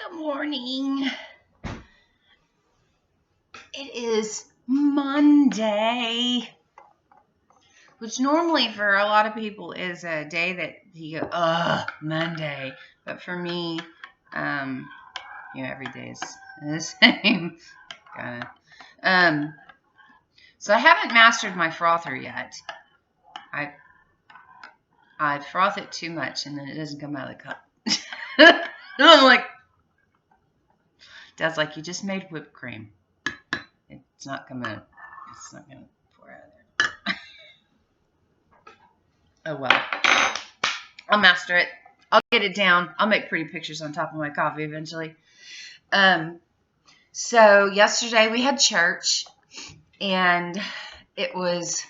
Good morning. It is Monday, which normally for a lot of people is a day that you go, Monday. But for me, every day is the same. So I haven't mastered my frother yet. I froth it too much and then it doesn't come out of the cup. And I'm like, Dad's like, you just made whipped cream. It's not going to pour out of there. Oh, well. I'll master it. I'll get it down. I'll make pretty pictures on top of my coffee eventually. So yesterday we had church, and it was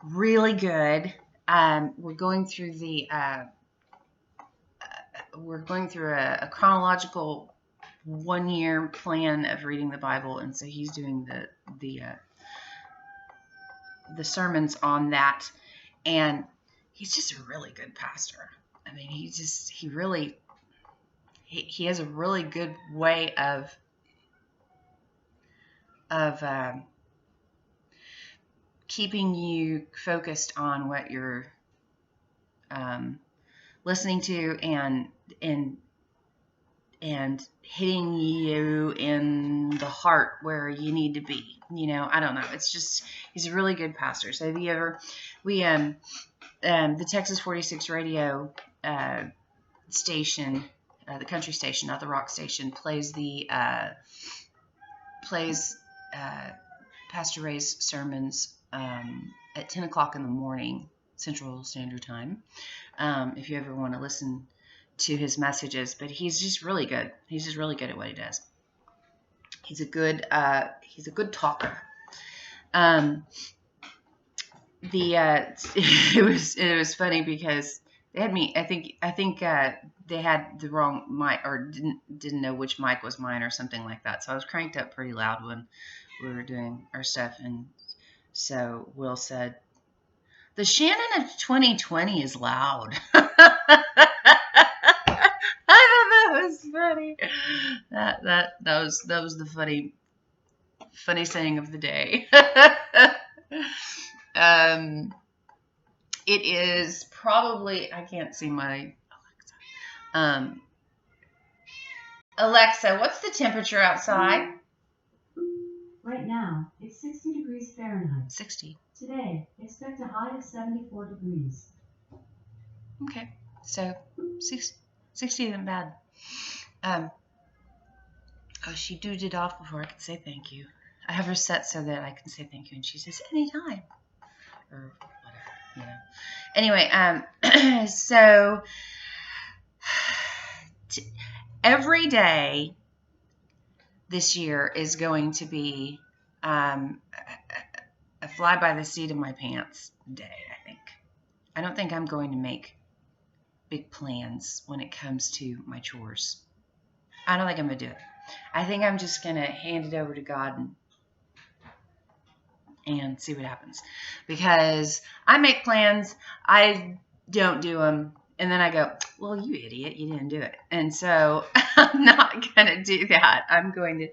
really good. We're going through a chronological 1-year plan of reading the Bible, and so he's doing the sermons on that, and he's just a really good pastor. I mean, he has a really good way of keeping you focused on what you're listening to and hitting you in the heart where you need to be. I don't know. It's just, he's a really good pastor. So have you ever, the Texas 46 radio station, the country station, not the rock station, plays Pastor Ray's sermons at 10 o'clock in the morning, Central Standard Time, if you ever want to listen to his messages. But he's just really good. He's just really good at what he does. He's a good talker. It was funny because they had me. I think they had the wrong mic, or didn't know which mic was mine or something like that. So I was cranked up pretty loud when we were doing our stuff, and so Will said, "The Shannon of 2020 is loud." I thought that was funny. That was the funny saying of the day. It is probably, I can't see my Alexa. Alexa, what's the temperature outside? Right now, it's 60 degrees Fahrenheit. 60. Today, expect a high of 74 degrees. Okay, so 60 isn't bad. She did off before I could say thank you. I have her set so that I can say thank you, and she says anytime, or whatever, Anyway, so every day this year is going to be a fly by the seat of my pants day, I think. I don't think I'm going to make big plans when it comes to my chores. I don't think I'm going to do it. I think I'm just going to hand it over to God and see what happens. Because I make plans, I don't do them, and then I go, well, you idiot, you didn't do it. And so I'm not going to do that. I'm going to,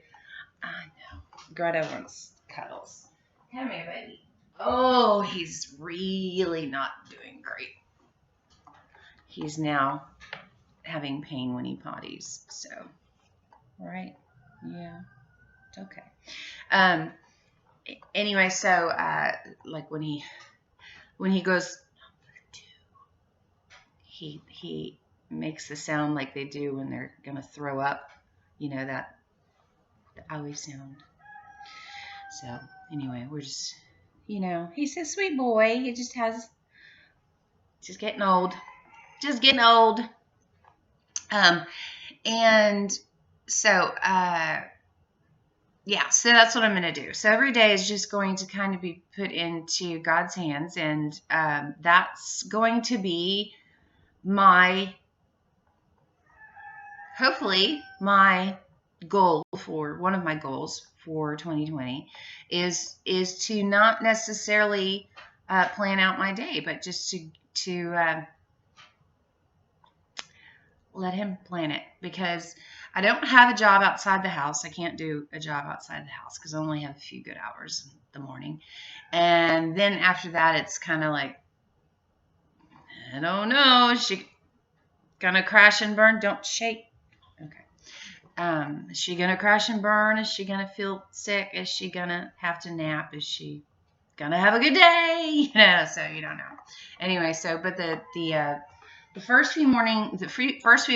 I know, Greta wants cuddles. Come here, baby. Oh, he's really not doing great. He's now having pain when he potties. So, right? Yeah, it's okay. Anyway, so like when he goes, he makes the sound like they do when they're gonna throw up. That the owie sound. So anyway, we're just, he's a sweet boy. He just getting old. Just getting old. And so, so that's what I'm going to do. So every day is just going to kind of be put into God's hands, and that's going to be hopefully my goal, for one of my goals for 2020 is to not necessarily plan out my day, but just to let him plan it, because I don't have a job outside the house. I can't do a job outside the house because I only have a few good hours in the morning. And then after that, it's kind of like, I don't know. Is she gonna crash and burn? Don't shake. Okay. Is she gonna crash and burn? Is she gonna feel sick? Is she gonna have to nap? Is she gonna have a good day? So you don't know. Anyway, but the first few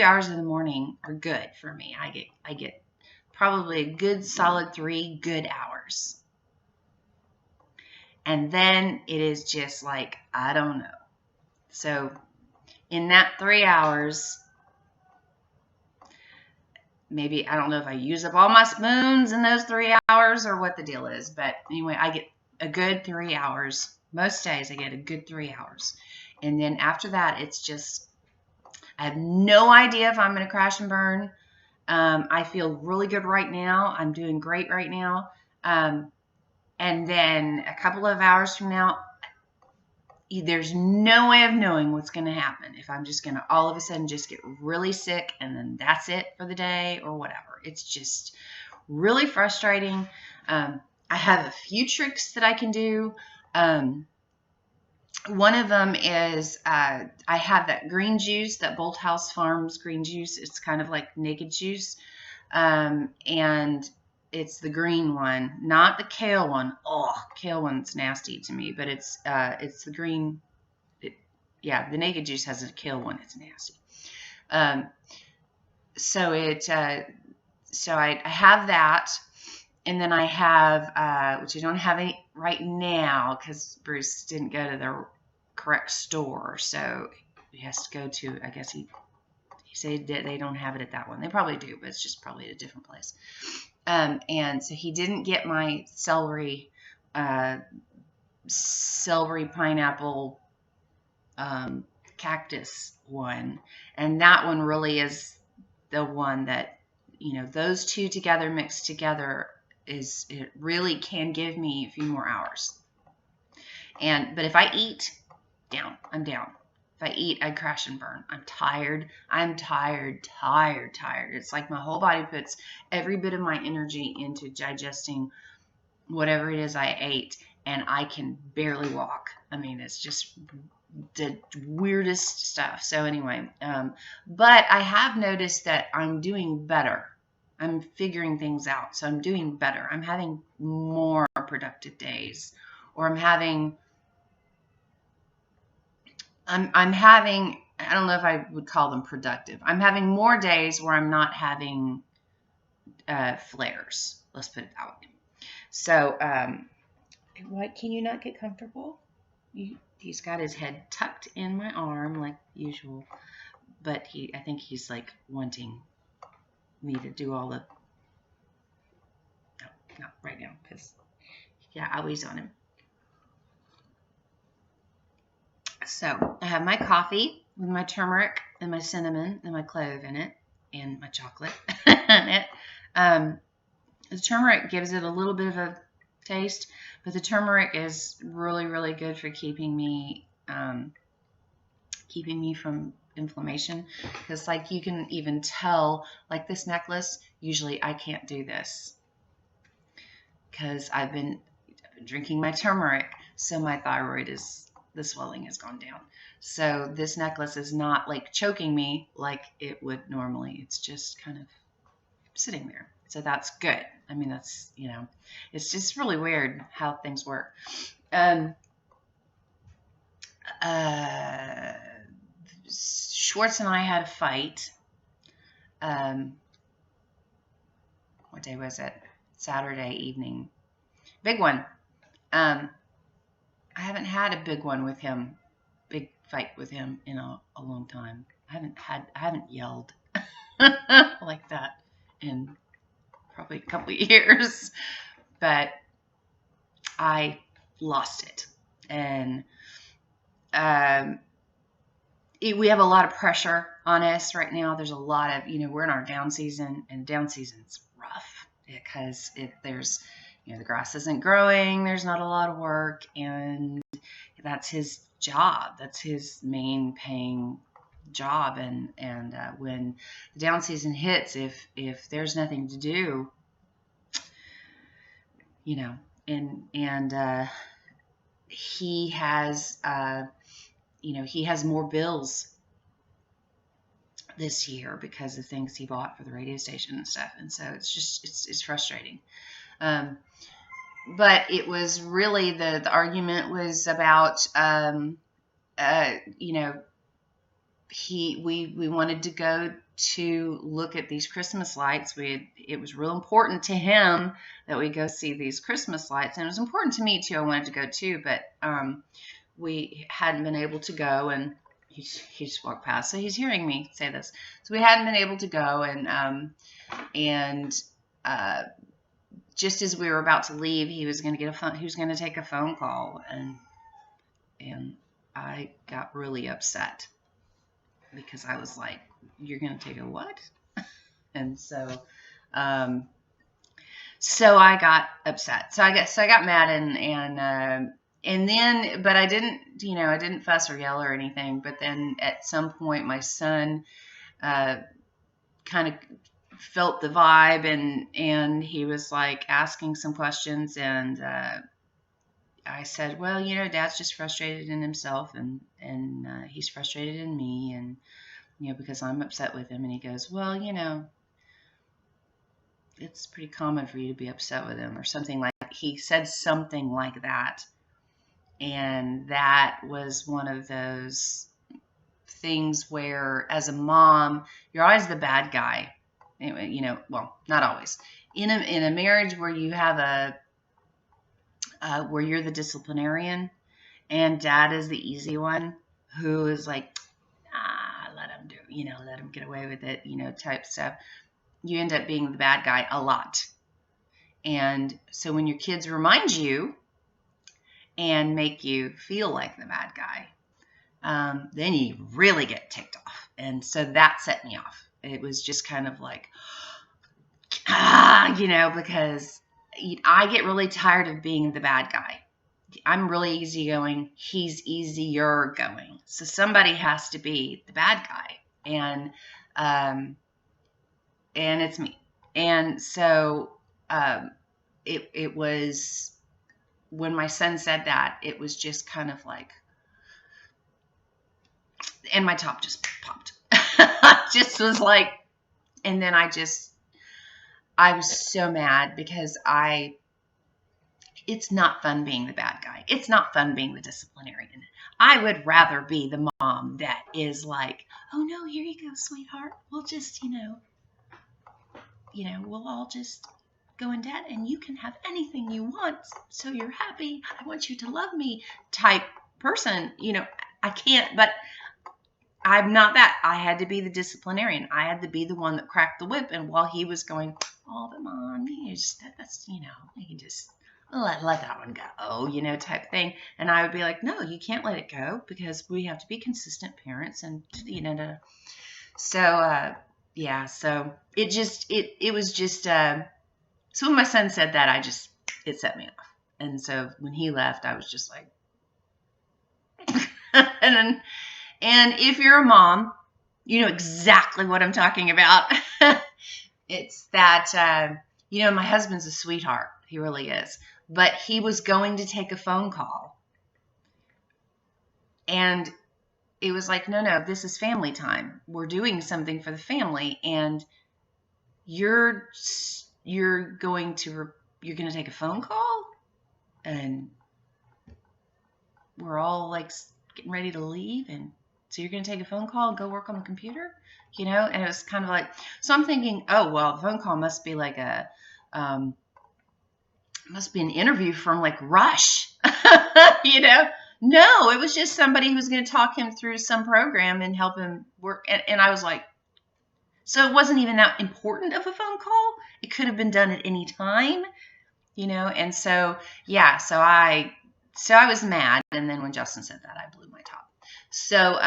hours of the morning are good for me. I get probably a good solid 3 good hours. And then it is just like, I don't know. So in that 3 hours, maybe, I don't know if I use up all my spoons in those 3 hours or what the deal is. But anyway, I get a good 3 hours. Most days I get a good 3 hours. And then after that, it's just, I have no idea if I'm going to crash and burn. I feel really good right now. I'm doing great right now. And then a couple of hours from now, there's no way of knowing what's going to happen. If I'm just going to all of a sudden just get really sick and then that's it for the day or whatever. It's just really frustrating. I have a few tricks that I can do. One of them is I have that green juice, that Bolthouse Farms green juice. It's kind of like naked juice. And it's the green one, not the kale one. Oh, kale one's nasty to me, but it's the green. The naked juice has a kale one. It's nasty. So I have that, and then I have which I don't have any right now because Bruce didn't go to the correct store, so he has to go to. I guess he said that they don't have it at that one. They probably do, but it's just probably at a different place. And so he didn't get my celery pineapple cactus one, and that one really is the one that, those two together, mixed together, it really can give me a few more hours. But if I eat, I'm down. If I eat, I crash and burn. I'm tired. It's like my whole body puts every bit of my energy into digesting whatever it is I ate, and I can barely walk. I mean, it's just the weirdest stuff. So anyway, but I have noticed that I'm doing better. I'm figuring things out. So I'm doing better. I'm having more productive days, or I'm having, I don't know if I would call them productive. I'm having more days where I'm not having flares. Let's put it that way. So, what, can you not get comfortable? He's got his head tucked in my arm like usual, but I think he's like wanting me to do all the, no, not right now, because I always on him. So I have my coffee with my turmeric and my cinnamon and my clove in it and my chocolate in it. The turmeric gives it a little bit of a taste, but the turmeric is really, really good for keeping me from inflammation. Because like you can even tell, like this necklace, usually I can't do this because I've been drinking my turmeric, so my thyroid the swelling has gone down. So this necklace is not like choking me like it would normally. It's just kind of sitting there. So that's good. I mean, that's, it's just really weird how things work. Schwartz and I had a fight. What day was it? Saturday evening. Big one. I haven't had a big fight with him in a long time. I haven't yelled like that in probably a couple of years, but I lost it. And we have a lot of pressure on us right now. There's a lot of, we're in our down season, and down season's rough because there's, the grass isn't growing, there's not a lot of work, and that's his job. That's his main paying job, and when the down season hits, if there's nothing to do, you know, and he has he has more bills this year because of things he bought for the radio station and stuff, and so it's frustrating. But it was really the argument was about we wanted to go to look at these Christmas lights. It was real important to him that we go see these Christmas lights, and it was important to me too. I wanted to go too, but we hadn't been able to go, and he just walked past, so he's hearing me say this. So we hadn't been able to go, and just as we were about to leave, he was going to get a phone. He was going to take a phone call, and I got really upset because I was like, "You're going to take a what?" And so I got upset. So I got mad and then, but I didn't fuss or yell or anything. But then at some point, my son kind of felt the vibe, and he was like asking some questions, and I said, well, Dad's just frustrated in himself, and he's frustrated in me, and because I'm upset with him. And he goes, well, it's pretty common for you to be upset with him, or something like that. He said something like that, and that was one of those things where, as a mom, you're always the bad guy. Well, not always. In a marriage where you have where you're the disciplinarian, and dad is the easy one who is like, let him get away with it, type stuff. You end up being the bad guy a lot. And so when your kids remind you and make you feel like the bad guy, then you really get ticked off. And so that set me off. It was just kind of like, because I get really tired of being the bad guy. I'm really easygoing. He's easier going. So somebody has to be the bad guy. And it's me. And so it was, when my son said that, it was just kind of like, and my top just popped. Just was like, and then I was so mad because it's not fun being the bad guy. It's not fun being the disciplinarian. I would rather be the mom that is like, oh no, here you go, sweetheart. We'll just, we'll all just go in debt and you can have anything you want. So you're happy. I want you to love me type person. I can't, but I'm not that. I had to be the disciplinarian. I had to be the one that cracked the whip. And while he was going, oh, but mom, that's, you can just let that one go, type thing. And I would be like, no, you can't let it go because we have to be consistent parents. And, so, yeah, so it was just, so when my son said that, it set me off. And so when he left, I was just like, and if you're a mom, you know exactly what I'm talking about. It's that, my husband's a sweetheart. He really is. But he was going to take a phone call. And it was like, no, this is family time. We're doing something for the family. And you're going to take a phone call? And we're all like getting ready to leave, and so you're going to take a phone call and go work on the computer, and it was kind of like, so I'm thinking, oh, well, the phone call must be like must be an interview from like Rush, no, it was just somebody who was going to talk him through some program and help him work. And I was like, so it wasn't even that important of a phone call. It could have been done at any time, and so, yeah, so I was mad. And then when Justin said that, I blew my top. So,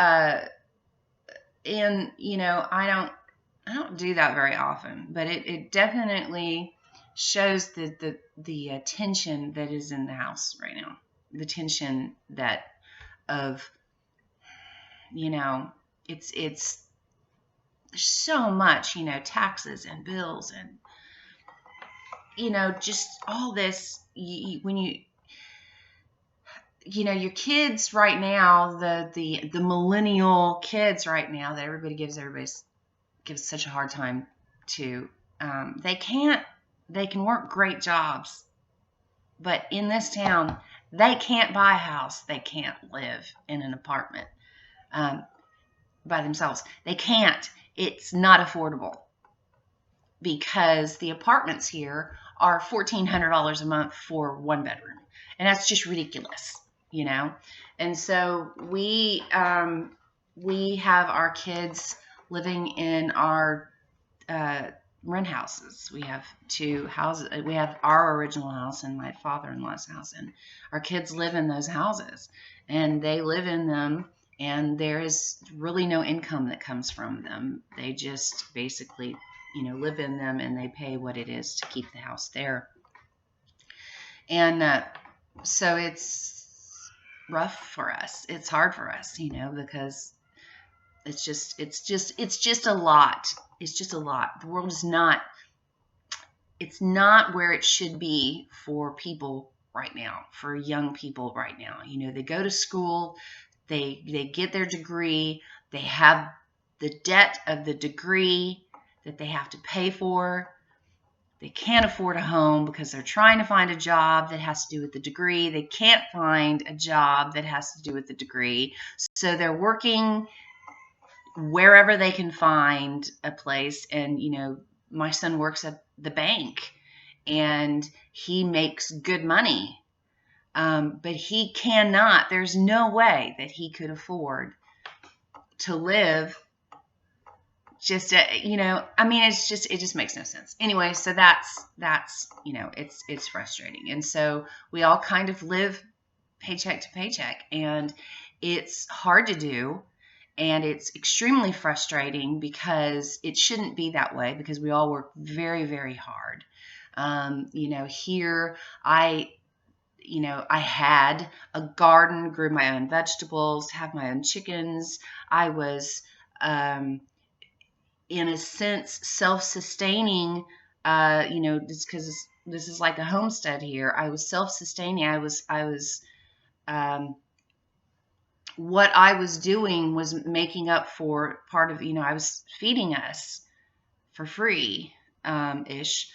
and, I don't do that very often, but it definitely shows the tension that is in the house right now. The tension that of, it's there's so much, taxes and bills and, just all this. When your kids right now, the millennial kids right now that everybody gives such a hard time to, they can work great jobs, but in this town, they can't buy a house. They can't live in an apartment by themselves. They can't. It's not affordable because the apartments here are $1,400 a month for one bedroom. And that's just ridiculous, And so we have our kids living in our rent houses. We have two houses. We have our original house and my father-in-law's house, and our kids live in those houses, and they live in them, and there is really no income that comes from them. They just basically, live in them, and they pay what it is to keep the house there. And so it's rough for us. It's hard for us, because it's just a lot. It's just a lot. The world is not, it's not where it should be for people right now, for young people right now. They go to school, they get their degree, they have the debt of the degree that they have to pay for. They can't afford a home because they're trying to find a job that has to do with the degree. They can't find a job that has to do with the degree. So they're working wherever they can find a place. And, my son works at the bank and he makes good money. But he cannot, there's no way that he could afford to live just, it just makes no sense. Anyway, so that's, it's frustrating. And so we all kind of live paycheck to paycheck, and it's hard to do. And it's extremely frustrating because it shouldn't be that way, because we all work very, very hard. Here I had a garden, grew my own vegetables, have my own chickens. I was, in a sense, self-sustaining, just because this is like a homestead here. I was self-sustaining. What I was doing was making up for part of, I was feeding us for free, ish.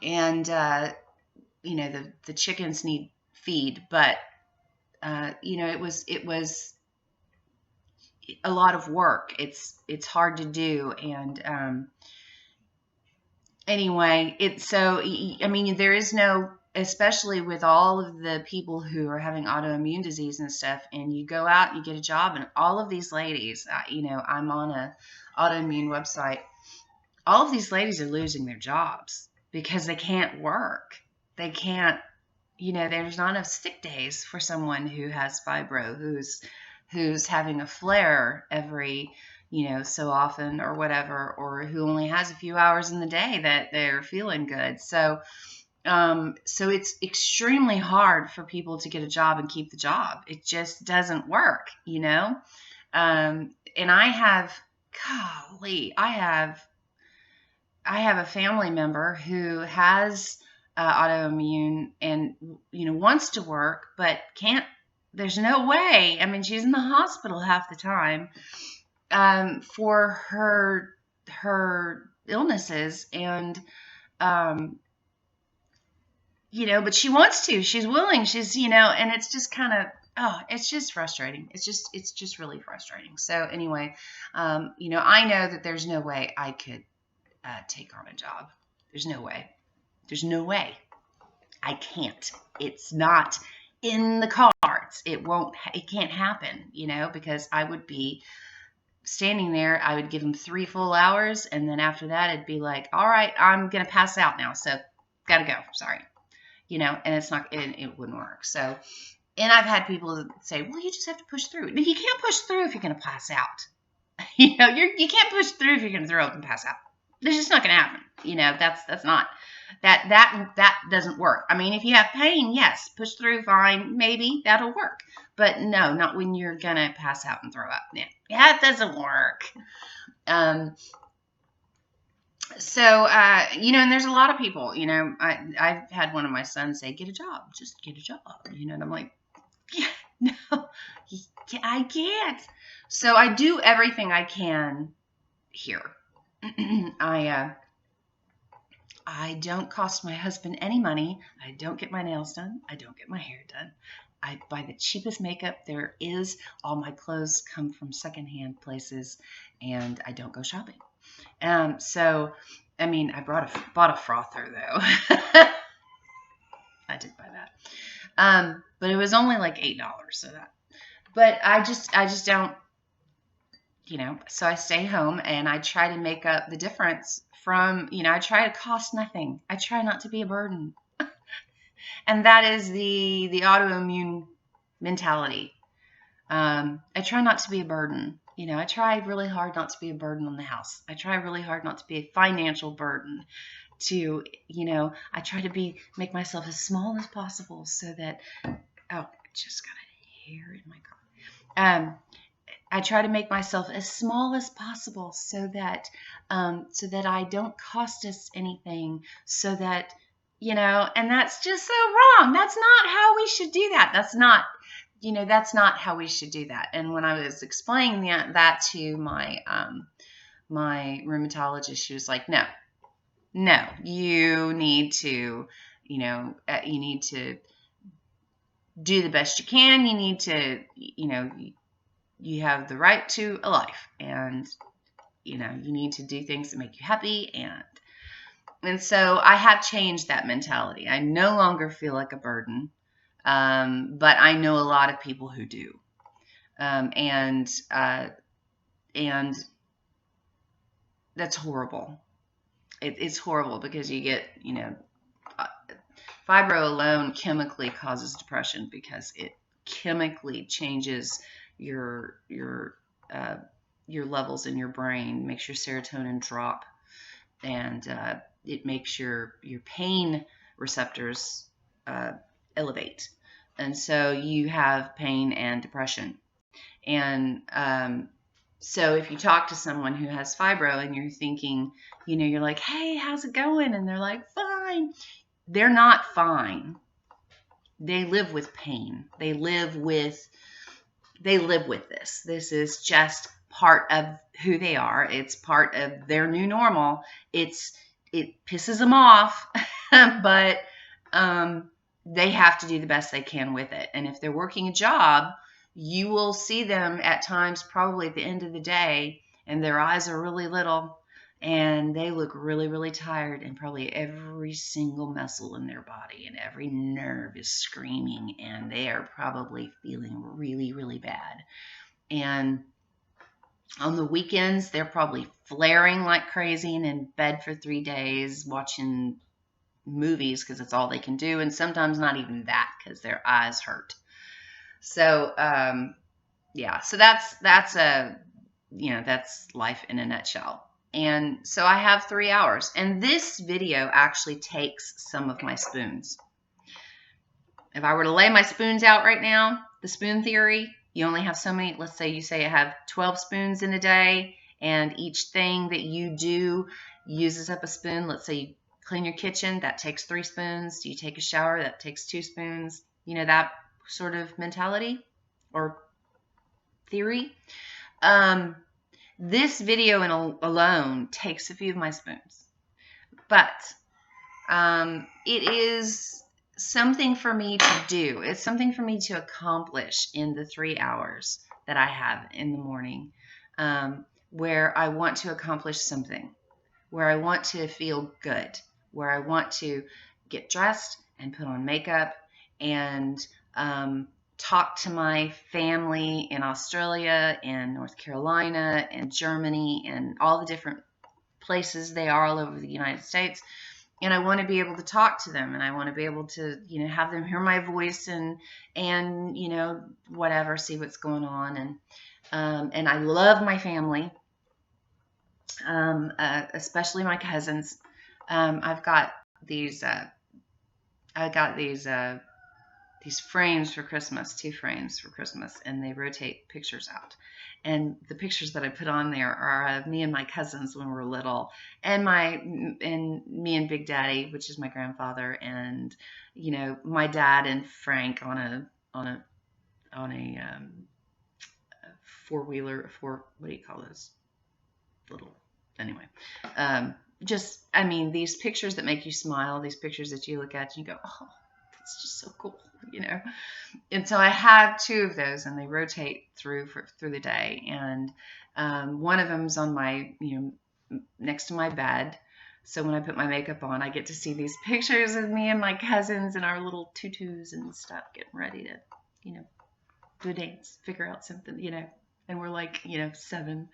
And, the chickens need feed, but, it was a lot of work. It's hard to do. And, anyway, there is no, especially with all of the people who are having autoimmune disease and stuff, and you go out and you get a job, and all of these ladies, I'm on a autoimmune website, all of these ladies are losing their jobs because they can't work. They can't, there's not enough sick days for someone who has fibro, who's having a flare every, so often or whatever, or who only has a few hours in the day that they're feeling good. So it's extremely hard for people to get a job and keep the job. It just doesn't work, And I have a family member who has autoimmune and, wants to work, but can't. There's no way. She's in the hospital half the time for her illnesses, and but she wants to. She's willing. She's and it's just kind of it's just frustrating. It's just really frustrating. So anyway, I know that there's no way I could take on a job. There's no way. There's no way. I can't. It's not in the cards. It can't happen, because I would be standing there. I would give them 3 full hours, and then after that, it'd be like, all right, I'm going to pass out now. So got to go. Sorry. And it's not, it wouldn't work. So, and I've had people say, well, you just have to push through. You can't push through if you're going to pass out. You can't push through if you're going to throw up and pass out. It's just not going to happen. That's not that doesn't work. I mean, if you have pain, yes, push through, fine, maybe that'll work. But no, not when you're going to pass out and throw up. Yeah, it doesn't work. So, and there's a lot of people, I've had one of my sons say, get a job, just get a job, and I'm like, yeah, no, I can't. So I do everything I can here. I don't cost my husband any money. I don't get my nails done. I don't get my hair done. I buy the cheapest makeup there is. All my clothes come from secondhand places, and I don't go shopping. So, I mean, I bought a frother though. I did buy that. But it was only like $8. So that. But I just don't. So I stay home and I try to make up the difference from, I try to cost nothing. I try not to be a burden. And that is the autoimmune mentality. I try not to be a burden. I try really hard not to be a burden on the house. I try really hard not to be a financial burden I try to make myself as small as possible so that, I just got a hair in my car. I try to make myself as small as possible so that I don't cost us anything, so that, and that's just so wrong. That's not how we should do that. That's not how we should do that. And when I was explaining that to my rheumatologist, she was like, no, you need to, do the best you can. You need to, you have the right to a life, and you need to do things that make you happy, and so I have changed that mentality. I no longer feel like a burden, but I know a lot of people who do, and that's horrible. It's horrible because you get, fibro alone chemically causes depression because it chemically changes your levels in your brain, makes your serotonin drop, and it makes your pain receptors elevate, and so you have pain and depression. And so if you talk to someone who has fibro and you're thinking, you're like, hey, how's it going? And they're like, fine. They're not fine. They live with pain. They live with this. This is just part of who they are. It's part of their new normal. It pisses them off, but they have to do the best they can with it. And if they're working a job, you will see them at times, probably at the end of the day, and their eyes are really little, and they look really, really tired, and probably every single muscle in their body and every nerve is screaming, and they are probably feeling really, really bad. And on the weekends, they're probably flaring like crazy and in bed for 3 days watching movies because it's all they can do, and sometimes not even that because their eyes hurt. So, so that's life in a nutshell. And so I have 3 hours, and this video actually takes some of my spoons. If I were to lay my spoons out right now, the spoon theory, you only have so many. Let's say you say I have 12 spoons in a day, and each thing that you do uses up a spoon. Let's say you clean your kitchen, that takes 3 spoons. You take a shower, that takes 2 spoons. That sort of mentality or theory. This video alone takes a few of my spoons, but it is something for me to do. It's something for me to accomplish in the 3 hours that I have in the morning, where I want to accomplish something, where I want to feel good, where I want to get dressed and put on makeup and talk to my family in Australia and North Carolina and Germany and all the different places they are all over the United States. And I want to be able to talk to them, and I want to be able to, have them hear my voice and whatever, see what's going on. And I love my family. especially my cousins. I've got these. I got these frames for Christmas, 2 frames for Christmas, and they rotate pictures out. And the pictures that I put on there are of me and my cousins when we were little, and me and Big Daddy, which is my grandfather, and my dad and Frank on a four-wheeler, what do you call those? Little, anyway. Just, I mean, these pictures that make you smile, these pictures that you look at and you go, oh, that's just so cool, And so I have 2 of those, and they rotate through the day. And one of them's on my, next to my bed. So when I put my makeup on, I get to see these pictures of me and my cousins in our little tutus and stuff, getting ready to, do a dance, figure out something, And we're like, 7.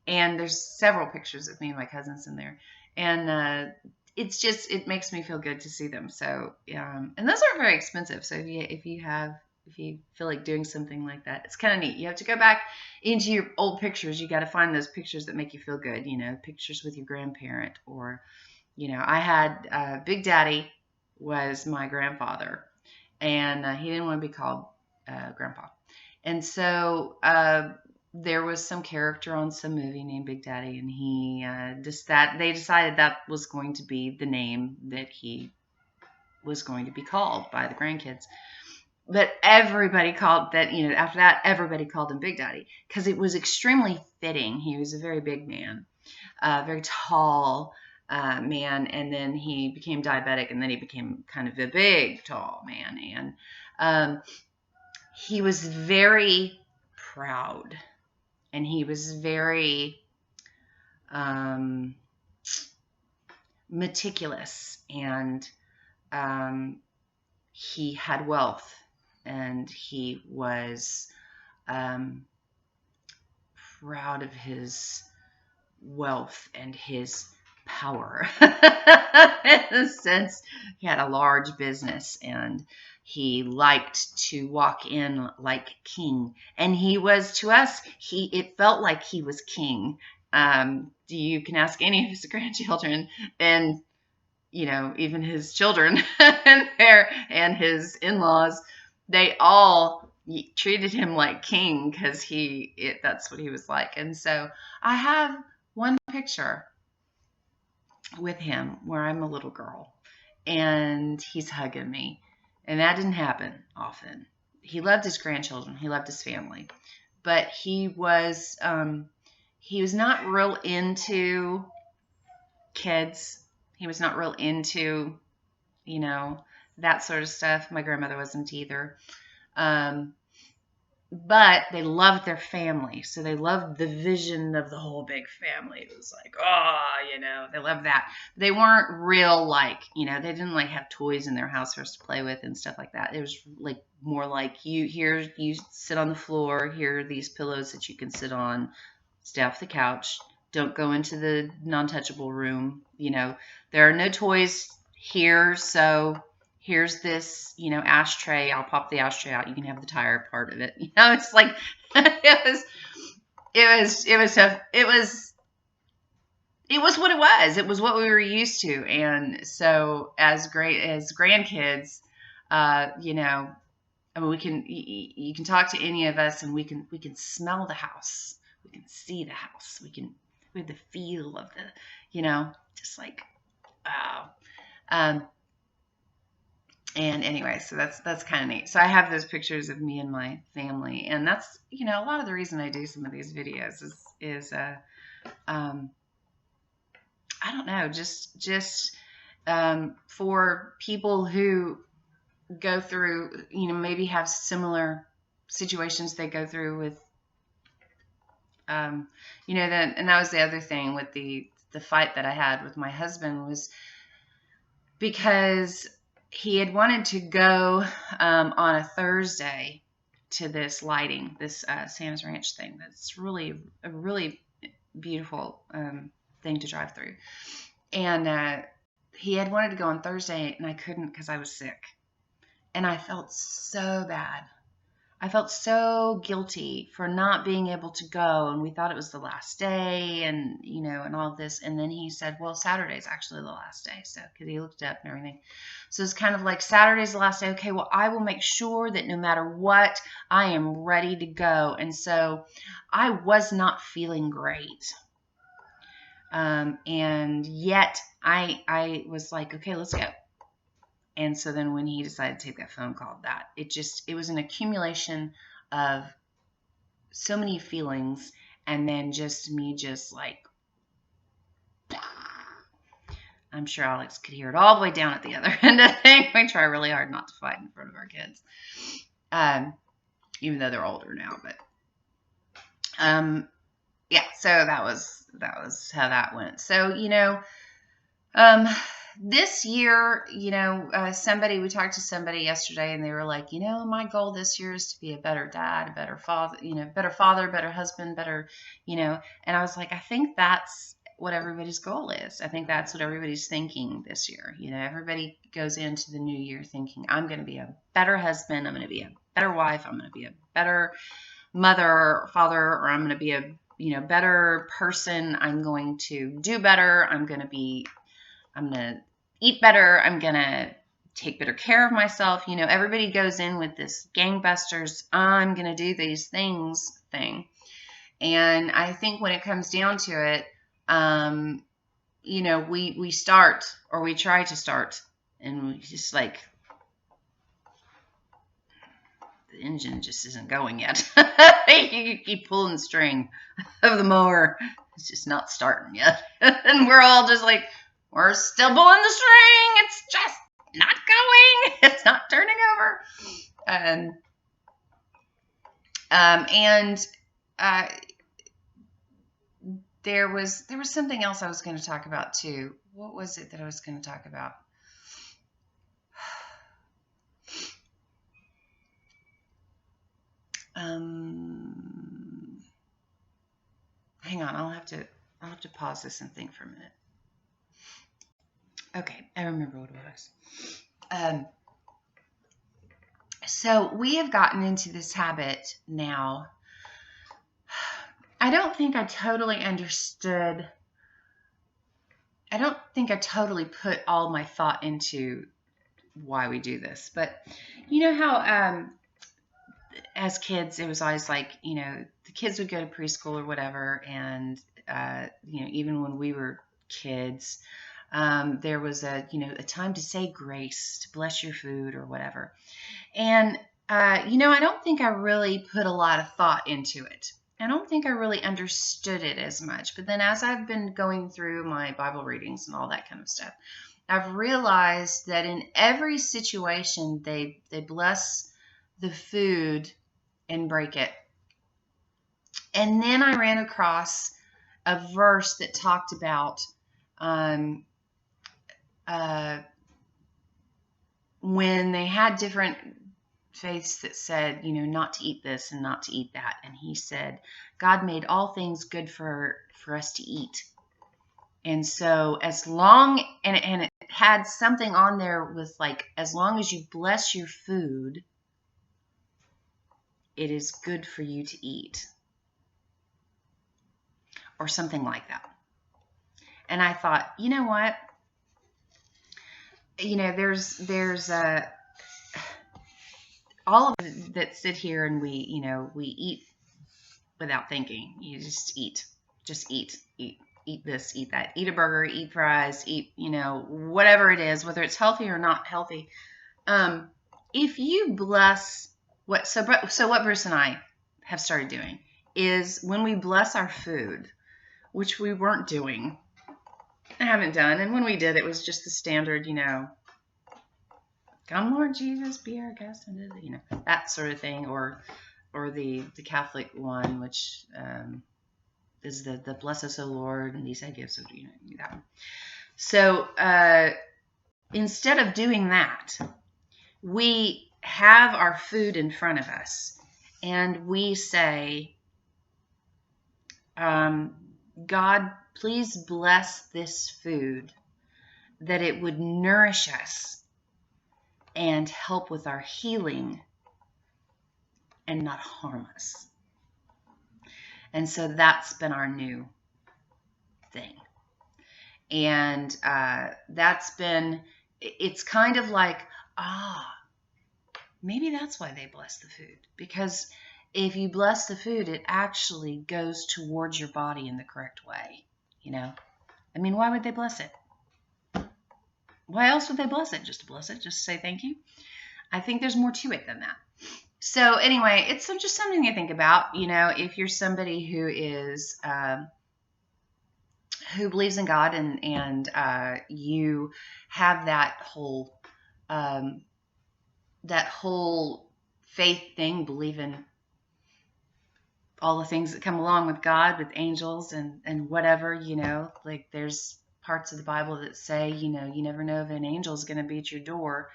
And there's several pictures of me and my cousins in there. And it makes me feel good to see them. So, and those aren't very expensive. So if you feel like doing something like that, it's kind of neat. You have to go back into your old pictures. You got to find those pictures that make you feel good, pictures with your grandparent, or, I had, Big Daddy was my grandfather, and he didn't want to be called Grandpa. And so, there was some character on some movie named Big Daddy, and they decided that was going to be the name that he was going to be called by the grandkids. But everybody called that, after that, everybody called him Big Daddy because it was extremely fitting. He was a very big man, very tall man, and then he became diabetic, and then he became kind of a big, tall man. And he was very proud. And he was very meticulous, and he had wealth, and he was proud of his wealth and his power. In a sense, he had a large business, and he liked to walk in like king. And he was, to us, it felt like he was king. You can ask any of his grandchildren, and even his children and his in-laws, they all treated him like king because that's what he was like. And so I have one picture with him where I'm a little girl and he's hugging me, and that didn't happen often. He loved his grandchildren, he loved his family, but he was not real into kids. He was not real into that sort of stuff. My grandmother wasn't either. But they loved their family. So they loved the vision of the whole big family. It was like, they loved that. They weren't real they didn't have toys in their house for us to play with and stuff like that. It was more like you sit on the floor, here are these pillows that you can sit on, stay off the couch, don't go into the non-touchable room. There are no toys here, so here's this, ashtray. I'll pop the ashtray out. You can have the tire part of it. It's like it was what it was. It was what we were used to. And so as grandkids, you can talk to any of us, and we can smell the house. We can see the house. We have the feel of the, just like, wow. And anyway, so that's kind of neat. So I have those pictures of me and my family, and that's a lot of the reason I do some of these videos is I don't know, just for people who go through, maybe have similar situations they go through with, and that was the other thing with the fight that I had with my husband, was because he had wanted to go on a Thursday to this lighting, this Santa's Ranch thing. That's really a really beautiful thing to drive through. And he had wanted to go on Thursday, and I couldn't because I was sick. And I felt so bad. I felt so guilty for not being able to go, and we thought it was the last day, and and all this. And then he said, "Well, Saturday's actually the last day," so because he looked it up and everything. So it's kind of like Saturday's the last day. Okay, well, I will make sure that no matter what, I am ready to go. And so I was not feeling great, and yet I was like, okay, let's go. And so then when he decided to take that phone call, it was an accumulation of so many feelings, and then just me just like, I'm sure Alex could hear it all the way down at the other end of the thing. We try really hard not to fight in front of our kids, even though they're older now. But yeah, so that was how that went. So this year, we talked to somebody yesterday, and they were like, my goal this year is to be a better dad, a better father, better husband, better, and I was like, I think that's what everybody's goal is. I think that's what everybody's thinking this year. Everybody goes into the new year thinking, I'm going to be a better husband, I'm going to be a better wife, I'm going to be a better mother or father, or I'm going to be a better person, I'm going to do better, I'm going to eat better, I'm going to take better care of myself. Everybody goes in with this gangbusters, I'm going to do these things thing. And I think when it comes down to it, we start, or we try to start, and we just like, the engine just isn't going yet. You keep pulling the string of the mower. It's just not starting yet. And we're all just like, we're still pulling the string. It's just not going. It's not turning over. There was something else I was going to talk about too. What was it that I was going to talk about? Hang on, I'll have to pause this and think for a minute. Okay, I remember what it was. So we have gotten into this habit now. I don't think I totally understood. I don't think I totally put all my thought into why we do this. But you know how as kids, it was always like, the kids would go to preschool or whatever. And, even when we were kids, there was a time to say grace, to bless your food or whatever. And, I don't think I really put a lot of thought into it. I don't think I really understood it as much. But then as I've been going through my Bible readings and all that kind of stuff, I've realized that in every situation, they bless the food and break it. And then I ran across a verse that talked about when they had different faiths that said, not to eat this and not to eat that. And he said, God made all things good for us to eat. And so as long, and it had something on there with like, as long as you bless your food, it is good for you to eat. Or something like that. And I thought, you know what? There's all of us that sit here and we eat without thinking. You just eat this, eat that, eat a burger, eat fries, eat, whatever it is, whether it's healthy or not healthy. If you bless so what Bruce and I have started doing is when we bless our food, which we weren't doing, I haven't done. And when we did, it was just the standard, come Lord Jesus, be our guest, and that sort of thing, or the Catholic one, which is the bless us, O Lord, and these I give, so that one. So instead of doing that, we have our food in front of us, and we say, God, please bless this food, that it would nourish us and help with our healing and not harm us. And so that's been our new thing. And it's kind of like, maybe that's why they bless the food. Because if you bless the food, it actually goes towards your body in the correct way. I mean, why would they bless it? Why else would they bless it? Just to bless it, just to say thank you? I think there's more to it than that. So anyway, it's just something to think about. If you're somebody who is who believes in God and you have that whole faith thing, believing all the things that come along with God, with angels and whatever, like there's parts of the Bible that say, you never know if an angel is going to be at your door.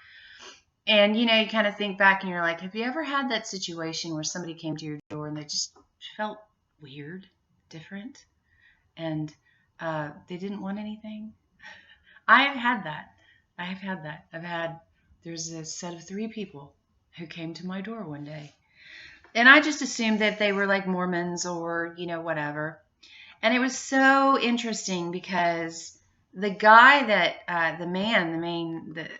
And, you kind of think back and you're like, have you ever had that situation where somebody came to your door and they just felt weird, different, and they didn't want anything? I have had that. There's a set of 3 people who came to my door one day. And I just assumed that they were like Mormons or, whatever. And it was so interesting because the guy that,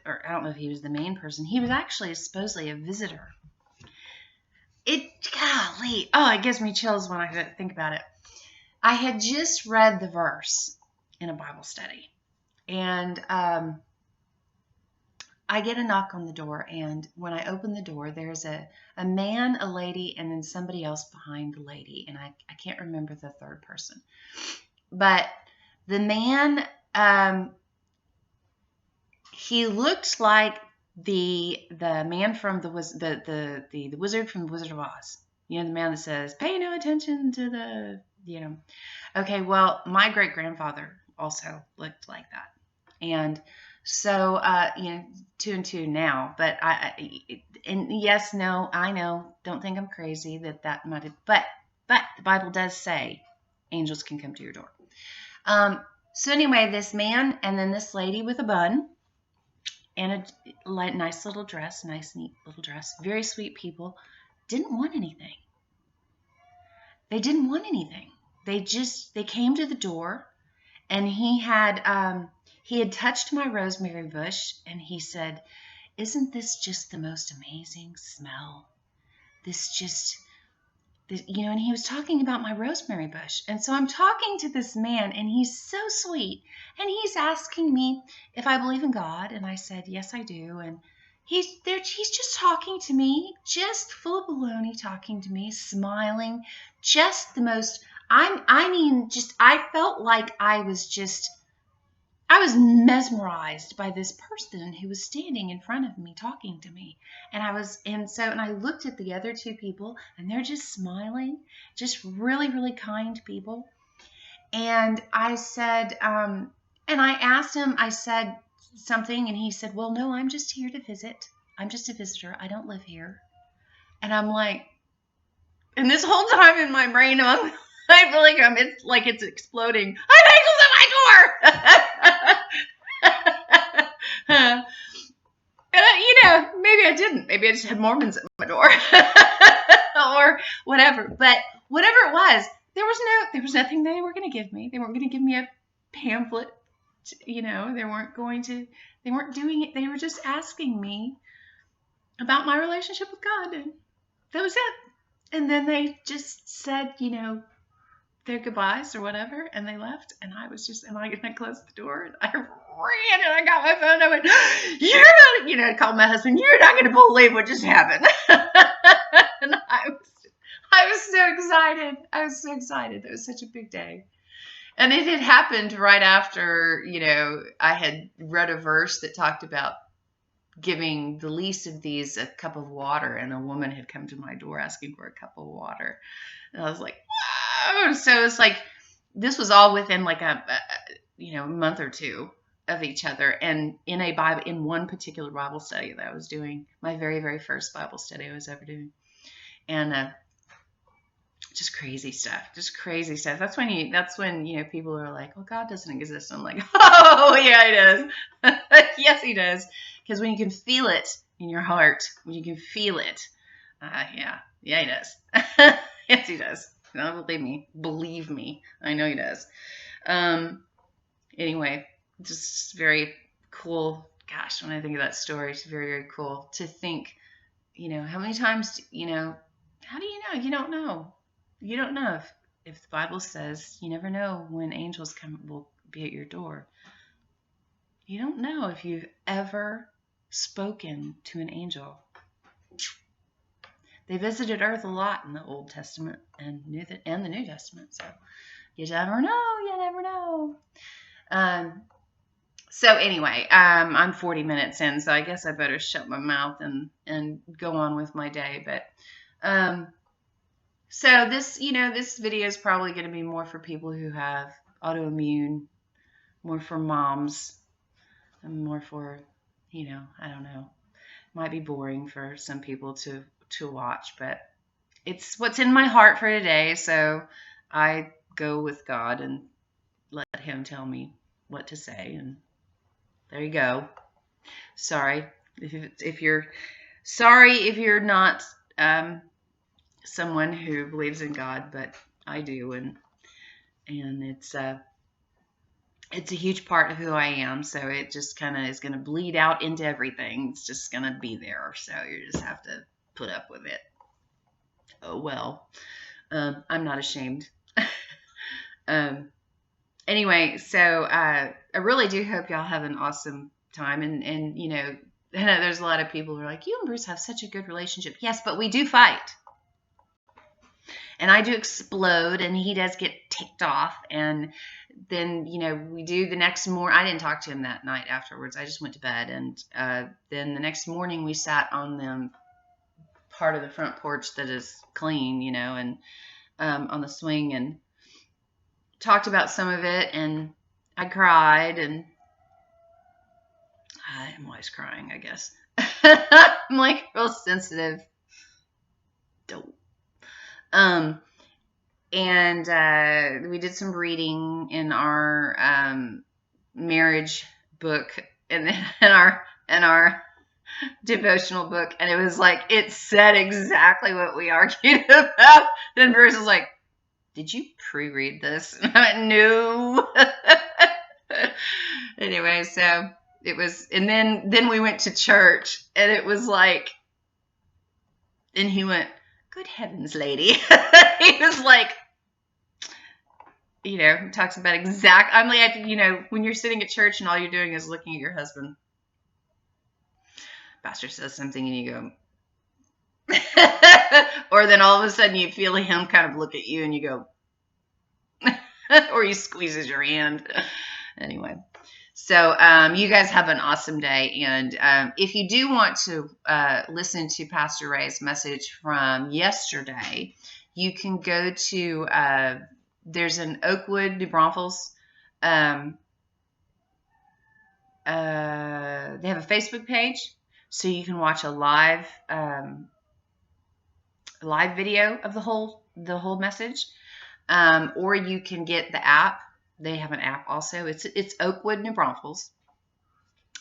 or I don't know if he was the main person, he was actually supposedly a visitor. It gives me chills when I think about it. I had just read the verse in a Bible study. And I get a knock on the door, and when I open the door, there's a man, a lady, and then somebody else behind the lady, and I can't remember the third person. But the man, he looked like the man from the wizard from the Wizard of Oz. The man that says, "Pay no attention to the," Okay, well, my great grandfather also looked like that, and so 2 and 2 now. But I know. Don't think I'm crazy that might have, but the Bible does say angels can come to your door. So anyway, this man and then this lady with a bun and a nice little dress, neat little dress, very sweet people, didn't want anything. They didn't want anything. They came to the door, and he had touched my rosemary bush, and he said, "Isn't this just the most amazing smell? And he was talking about my rosemary bush. And so I'm talking to this man, and he's so sweet, and he's asking me if I believe in God, and I said, yes, I do. And he's just talking to me, just full of baloney, talking to me, smiling, just the most, I felt like I was mesmerized by this person who was standing in front of me talking to me. And I looked at the other 2 people, and they're just smiling, just really, really kind people. And I said, and I asked him, I said something, and he said, well, no, I'm just here to visit. I'm just a visitor. I don't live here. And I'm like, and this whole time in my brain, I feel like it's exploding. I have angels at my door! And maybe I didn't. Maybe I just had Mormons at my door, or whatever. But whatever it was, there was nothing they were going to give me. They weren't going to give me a pamphlet. They weren't doing it. They were just asking me about my relationship with God, and that was it. And then they just said, their goodbyes or whatever, and they left, and I closed the door, and I ran, and I got my phone, and I went, I called my husband, you're not going to believe what just happened. And I was so excited. That was such a big day. And it had happened right after, I had read a verse that talked about giving the least of these a cup of water, and a woman had come to my door asking for a cup of water. And I was like, whoa! So it's like, this was all within like a month or 2 of each other. And in one particular Bible study that I was doing, my very, very first Bible study I was ever doing. And just crazy stuff. That's when people are like, well, God doesn't exist. I'm like, oh yeah, he does. Yes, he does. Because when you can feel it in your heart, when you can feel it, yeah, Yeah, he does. Yes, he does. No, believe me, I know he does. Anyway, just very cool. Gosh, when I think of that story, it's very, very cool to think, how many times, how do you know? You don't know. You don't know if the Bible says you never know when angels will be at your door. You don't know if you've ever spoken to an angel. They visited Earth a lot in the Old Testament and the New Testament. So you never know. You never know. So anyway, I'm 40 minutes in, so I guess I better shut my mouth and go on with my day. But so this video is probably going to be more for people who have autoimmune, more for moms, and more for, I don't know. Might be boring for some people to watch, but it's what's in my heart for today. So I go with God and let Him tell me what to say, and there you go. Sorry if you're not someone who believes in God, but I do, and it's a huge part of who I am. So it just kind of is going to bleed out into everything. It's just going to be there. So you just have to put up with it. Oh well. I'm not ashamed. Anyway, so I really do hope y'all have an awesome time. And I know there's a lot of people who are like, you and Bruce have such a good relationship. Yes, but we do fight. And I do explode, and he does get ticked off. And then, we do the next morning. I didn't talk to him that night afterwards. I just went to bed. And then the next morning we sat on the part of the front porch that is clean, and on the swing, and talked about some of it, and I cried, and I'm always crying, I guess. I'm like real sensitive. Dope. And we did some reading in our marriage book, and then in our devotional book, and it was like it said exactly what we argued about. Then Bruce was like, did you pre-read this? And I went, no. Anyway, so it was, and then we went to church, and it was like, and he went, good heavens, lady. He was like, talks about I'm like, when you're sitting at church and all you're doing is looking at your husband. Pastor says something and you go, or then all of a sudden you feel him kind of look at you and you go, or he squeezes your hand. Anyway, so you guys have an awesome day. And if you do want to listen to Pastor Ray's message from yesterday, you can go to, there's an Oakwood, New Braunfels. They have a Facebook page, so you can watch a live video of the whole message. Or you can get the app. They have an app also. It's Oakwood, New Braunfels.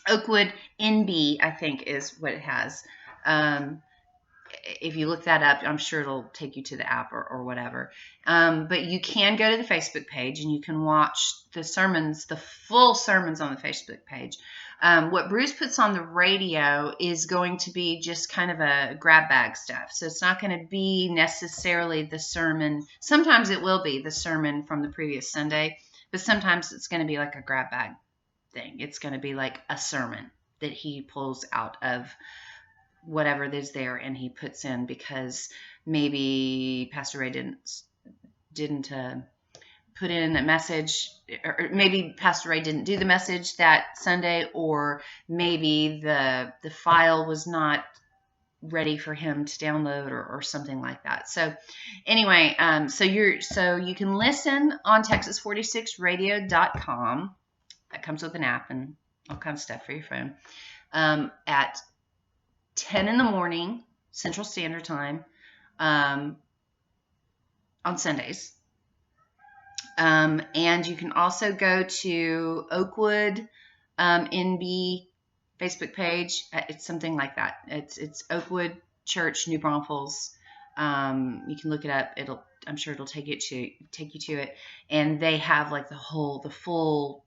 Oakwood NB, I think, is what it has. If you look that up, I'm sure it'll take you to the app or whatever. But you can go to the Facebook page and you can watch the sermons, the full sermons on the Facebook page. What Bruce puts on the radio is going to be just kind of a grab bag stuff. So it's not going to be necessarily the sermon. Sometimes it will be the sermon from the previous Sunday, but sometimes it's going to be like a grab bag thing. It's going to be like a sermon that he pulls out of whatever is there and he puts in, because maybe Pastor Ray didn't put in a message, or maybe Pastor Ray didn't do the message that Sunday, or maybe the file was not ready for him to download, or something like that. So anyway, so you can listen on Texas46radio.com. That comes with an app and all kinds of stuff for your phone. At 10 in the morning, Central Standard Time, on Sundays. And you can also go to Oakwood NB Facebook page. It's something like that. It's Oakwood Church, New Braunfels. You can look it up. I'm sure it'll take you to it. And they have like the full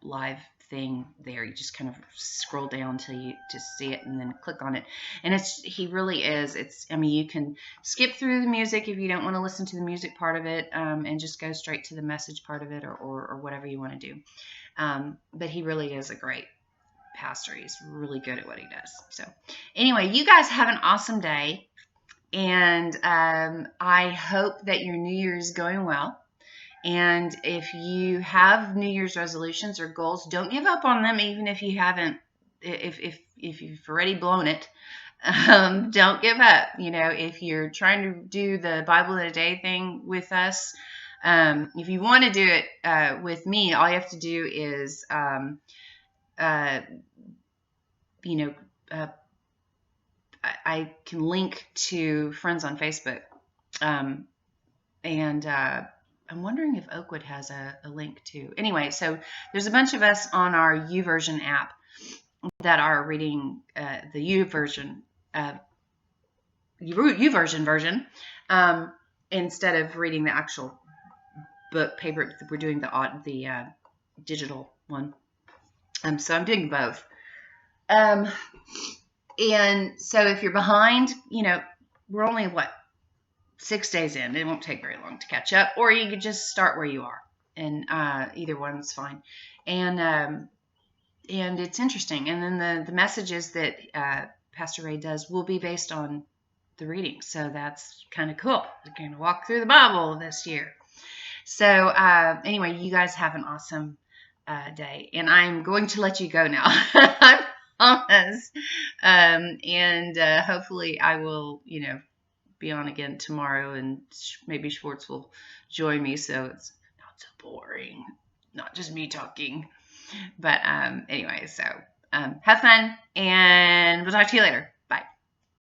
live thing there. You just kind of scroll down till you just see it and then click on it. And he really is. You can skip through the music if you don't want to listen to the music part of it, and just go straight to the message part of it, or whatever you want to do. But he really is a great pastor. He's really good at what he does. So anyway, you guys have an awesome day. And I hope that your New Year is going well. And if you have New Year's resolutions or goals, don't give up on them, even if you haven't, if you've already blown it. Don't give up. If you're trying to do the Bible in a Day thing with us, if you want to do it with me, all you have to do is, I can link to friends on Facebook, and I'm wondering if Oakwood has a link too. Anyway, so there's a bunch of us on our YouVersion app that are reading the YouVersion version instead of reading the actual book paper. We're doing the digital one. So I'm doing both. And so if you're behind, we're only 6 days in. It won't take very long to catch up, or you could just start where you are, and either one's fine. And it's interesting. And then the messages that Pastor Ray does will be based on the reading, so that's kind of cool. We're going to walk through the Bible this year. So anyway, you guys have an awesome day, and I'm going to let you go now. I promise. And hopefully I will, be on again tomorrow, and maybe Schwartz will join me, so it's not so boring, not just me talking. But anyway, so have fun, and we'll talk to you later.